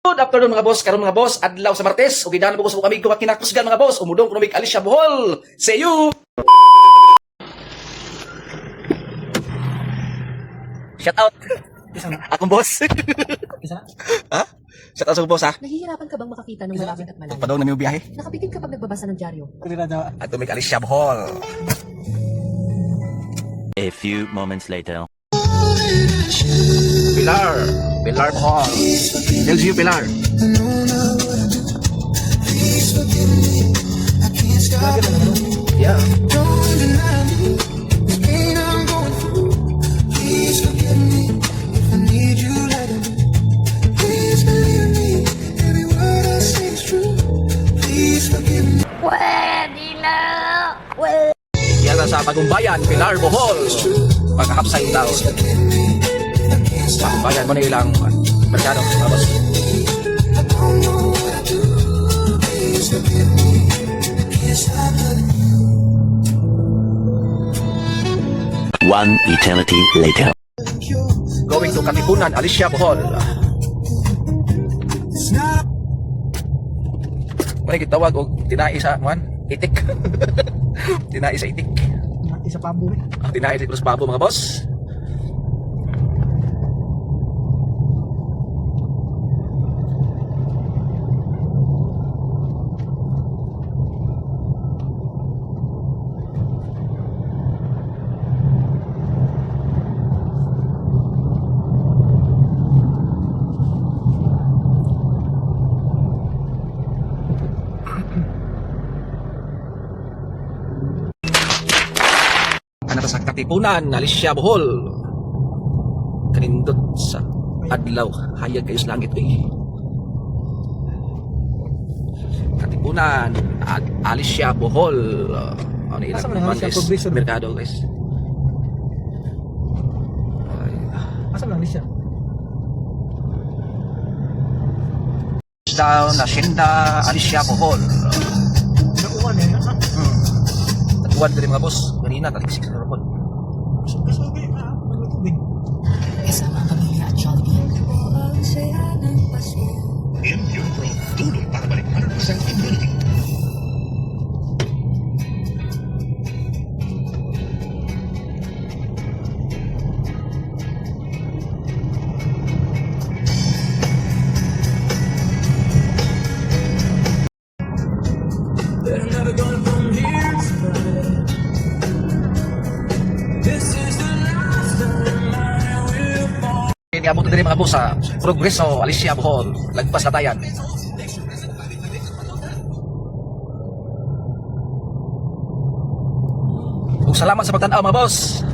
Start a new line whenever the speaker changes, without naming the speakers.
Good afternoon mga boss, karon mga boss, adlaw sa Martes, ug gidahan po ko sa kami ko kinakusgan mga boss, umudong kuno mig Alicia Bohol. See you. Shout out. Akong boss. Ha? Shout out sa boss ha.
Nahihirapan ka bang makakita ng malapit at malayo?
Padaw na mi biyahe.
Nakapitin ka pag nagbabasa ng dyaryo.
Ato mig Alicia Bohol.
A few moments later.
Pilar Bohol. Tells you Pilar. Yeah. Yan sa Bagumbayan, Pilar Bohol. Pagkahapsay daw. Bagumbayan mo na ilang merkado, mga boss.
One eternity later.
Going to Katipunan, Alicia Bohol. Muna kitawag og tinai sa itik. Tinai sa itik.
Isa pabo eh.
Tinai sa pabo mga boss. Ano sa Katipunan, Alicia Bohol. Kanindot sa adlaw, hayag kayo sa langit eh. Katipunan, Alicia Bohol. Ano ilang
Asa man ang Alicia Progreso?
merkado guys.
Asa lang siya?
Down, Hacienda, Alicia Bohol.
Nauwan eh.
Tatuan din mga boss. Kanina, taliksik sa Bohol.
Kasobe na. Magtubig.
Kasama ang pamilya at Jollibee.
Immune Pro, tulong para balik 100% immunity.
Niabot din mga boss sa Progreso, Alicia Bohol. Lagpas na tayan. Ug salamat sa pagtanaw mga boss.